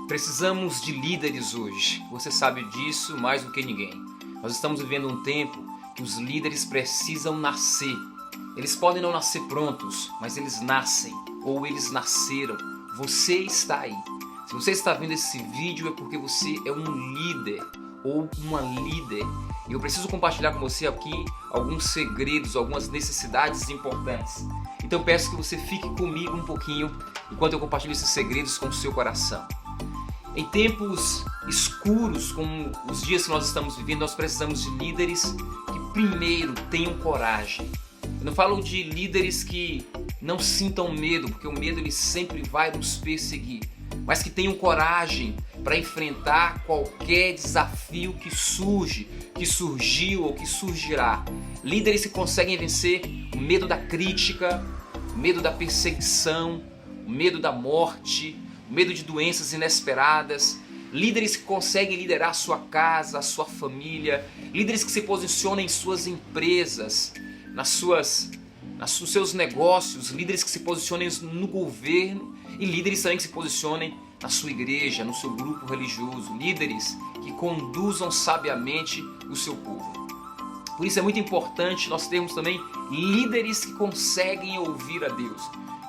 Precisamos de líderes hoje. Você sabe disso mais do que ninguém. Nós estamos vivendo um tempo que os líderes precisam nascer. Eles podem não nascer prontos, mas eles nascem, ou eles nasceram. Você está aí. Se você está vendo esse vídeo é porque você é um líder ou uma líder. E eu preciso compartilhar com você aqui alguns segredos, algumas necessidades importantes. Então eu peço que você fique comigo um pouquinho enquanto eu compartilho esses segredos com o seu coração. Em tempos escuros, como os dias que nós estamos vivendo, nós precisamos de líderes que primeiro tenham coragem. Eu não falo de líderes que não sintam medo, porque o medo ele sempre vai nos perseguir, mas que tenham coragem para enfrentar qualquer desafio que surge, que surgiu ou que surgirá. Líderes que conseguem vencer o medo da crítica, o medo da perseguição, o medo da morte, o medo de doenças inesperadas. Líderes que conseguem liderar a sua casa, a sua família. Líderes que se posicionam em suas empresas, nos seus negócios. Líderes que se posicionem no governo e líderes também que se posicionem na sua igreja, no seu grupo religioso. Líderes que conduzam sabiamente o seu povo. Por isso é muito importante nós termos também líderes que conseguem ouvir a Deus,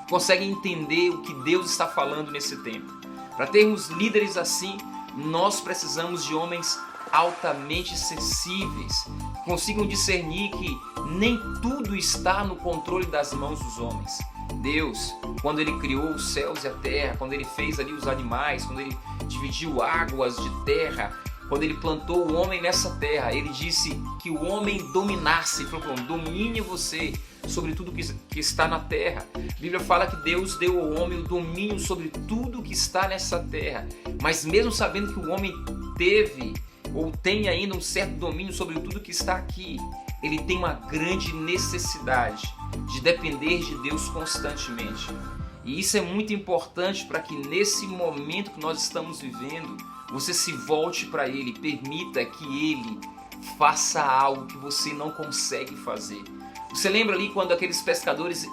que conseguem entender o que Deus está falando nesse tempo. Para termos líderes assim, nós precisamos de homens altamente sensíveis, que consigam discernir que nem tudo está no controle das mãos dos homens. Deus, quando Ele criou os céus e a terra, quando Ele fez ali os animais, quando Ele dividiu águas de terra, quando Ele plantou o homem nessa terra, Ele disse que o homem dominasse. Ele falou: domine você sobre tudo que está na terra. A Bíblia fala que Deus deu ao homem o domínio sobre tudo que está nessa terra. Mas mesmo sabendo que o homem teve ou tem ainda um certo domínio sobre tudo que está aqui, ele tem uma grande necessidade de depender de Deus constantemente. E isso é muito importante para que nesse momento que nós estamos vivendo, você se volte para Ele, permita que Ele faça algo que você não consegue fazer. Você lembra ali quando aqueles pescadores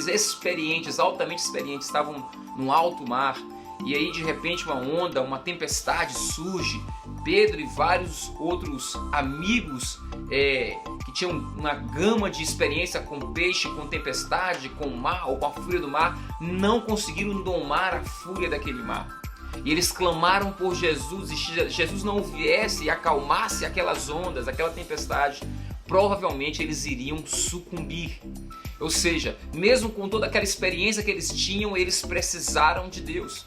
experientes, altamente experientes, estavam no alto mar, e aí de repente uma onda, uma tempestade surge. Pedro e vários outros amigos que tinham uma gama de experiência com peixe, com tempestade, com o mar ou com a fúria do mar, não conseguiram domar a fúria daquele mar. E eles clamaram por Jesus, e se Jesus não viesse e acalmasse aquelas ondas, aquela tempestade, provavelmente eles iriam sucumbir. Ou seja, mesmo com toda aquela experiência que eles tinham, eles precisaram de Deus.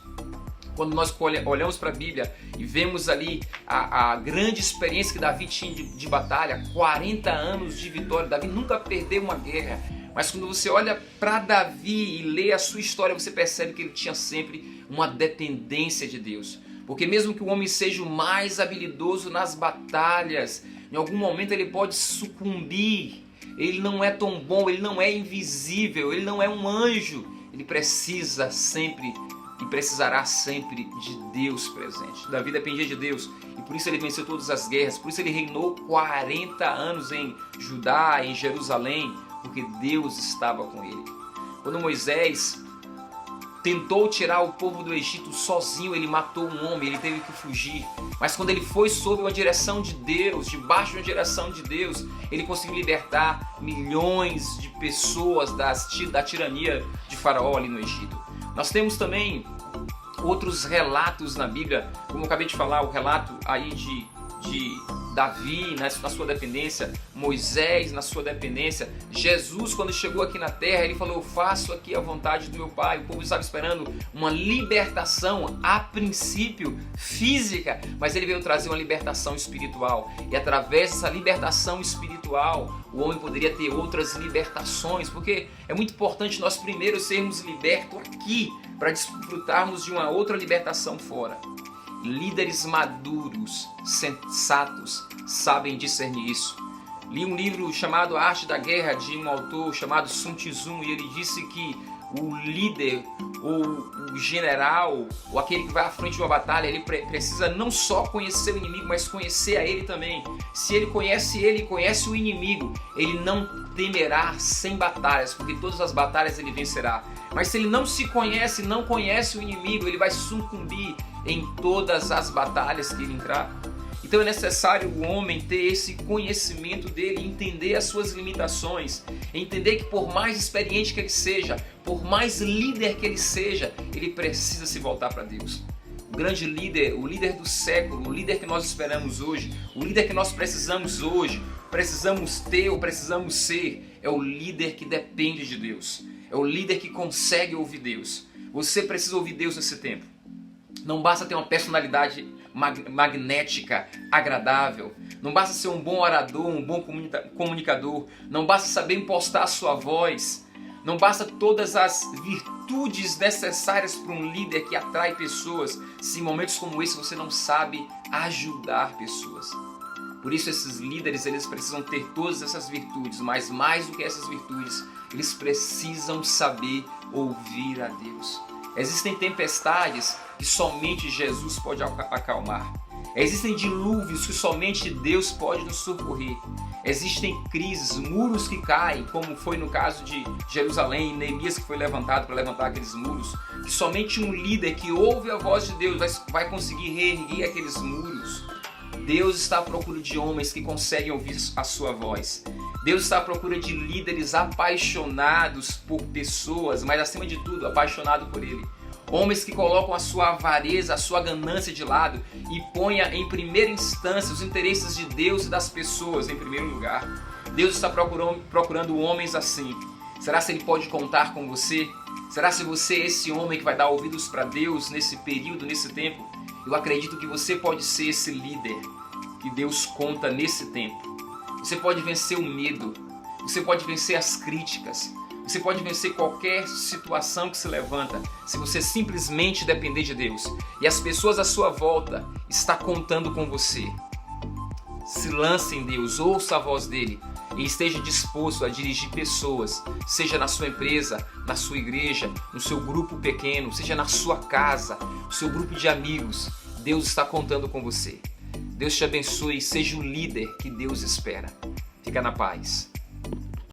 Quando nós olhamos para a Bíblia e vemos ali a grande experiência que Davi tinha de batalha, 40 anos de vitória, Davi nunca perdeu uma guerra. Mas quando você olha para Davi e lê a sua história, você percebe que ele tinha sempre uma dependência de Deus. Porque mesmo que o homem seja o mais habilidoso nas batalhas, em algum momento ele pode sucumbir. Ele não é tão bom, ele não é invisível, ele não é um anjo. Ele precisa sempre e precisará sempre de Deus presente. Davi dependia de Deus e por isso ele venceu todas as guerras. Por isso ele reinou 40 anos em Judá, em Jerusalém, porque Deus estava com ele. Quando Moisés tentou tirar o povo do Egito sozinho, ele matou um homem, ele teve que fugir. Mas quando ele foi sob uma direção de Deus, debaixo de uma direção de Deus, ele conseguiu libertar milhões de pessoas da tirania de Faraó ali no Egito. Nós temos também outros relatos na Bíblia, como eu acabei de falar, o relato aí de Davi na sua dependência, Moisés na sua dependência, Jesus quando chegou aqui na terra, ele falou: eu faço aqui a vontade do meu Pai. O povo estava esperando uma libertação, a princípio física, mas ele veio trazer uma libertação espiritual, e através dessa libertação espiritual o homem poderia ter outras libertações, porque é muito importante nós primeiro sermos libertos aqui para desfrutarmos de uma outra libertação fora. Líderes maduros, sensatos, sabem discernir isso. Li um livro chamado A Arte da Guerra, de um autor chamado Sun Tzu, e ele disse que o líder, ou o general, ou aquele que vai à frente de uma batalha, ele precisa não só conhecer o inimigo, mas conhecer a ele também. Se ele conhece o inimigo, ele não temerá sem batalhas, porque todas as batalhas ele vencerá. Mas se ele não se conhece, não conhece o inimigo, ele vai sucumbir em todas as batalhas que ele entrar. Então é necessário o homem ter esse conhecimento dele, entender as suas limitações, entender que por mais experiente que ele seja, por mais líder que ele seja, ele precisa se voltar para Deus. O grande líder, o líder do século, o líder que nós esperamos hoje, o líder que nós precisamos hoje, precisamos ter ou precisamos ser, é o líder que depende de Deus. É o líder que consegue ouvir Deus. Você precisa ouvir Deus nesse tempo. Não basta ter uma personalidade magnética, agradável. Não basta ser um bom orador, um bom comunicador. Não basta saber impostar a sua voz. Não basta todas as virtudes necessárias para um líder que atrai pessoas, se em momentos como esse você não sabe ajudar pessoas. Por isso esses líderes, eles precisam ter todas essas virtudes, mas mais do que essas virtudes, eles precisam saber ouvir a Deus. Existem tempestades que somente Jesus pode acalmar. Existem dilúvios que somente Deus pode nos socorrer. Existem crises, muros que caem, como foi no caso de Jerusalém, Neemias que foi levantado para levantar aqueles muros, que somente um líder que ouve a voz de Deus vai conseguir reerguer aqueles muros. Deus está à procura de homens que conseguem ouvir a sua voz. Deus está à procura de líderes apaixonados por pessoas, mas acima de tudo, apaixonados por Ele. Homens que colocam a sua avareza, a sua ganância de lado e ponha em primeira instância os interesses de Deus e das pessoas em primeiro lugar. Deus está procurando homens assim. Será se Ele pode contar com você? Será se você é esse homem que vai dar ouvidos para Deus nesse período, nesse tempo? Eu acredito que você pode ser esse líder que Deus conta nesse tempo. Você pode vencer o medo, você pode vencer as críticas, você pode vencer qualquer situação que se levanta se você simplesmente depender de Deus. E as pessoas à sua volta estão contando com você. Se lance em Deus, ouça a voz dele e esteja disposto a dirigir pessoas, seja na sua empresa, na sua igreja, no seu grupo pequeno, seja na sua casa, no seu grupo de amigos. Deus está contando com você. Deus te abençoe e seja o líder que Deus espera. Fica na paz.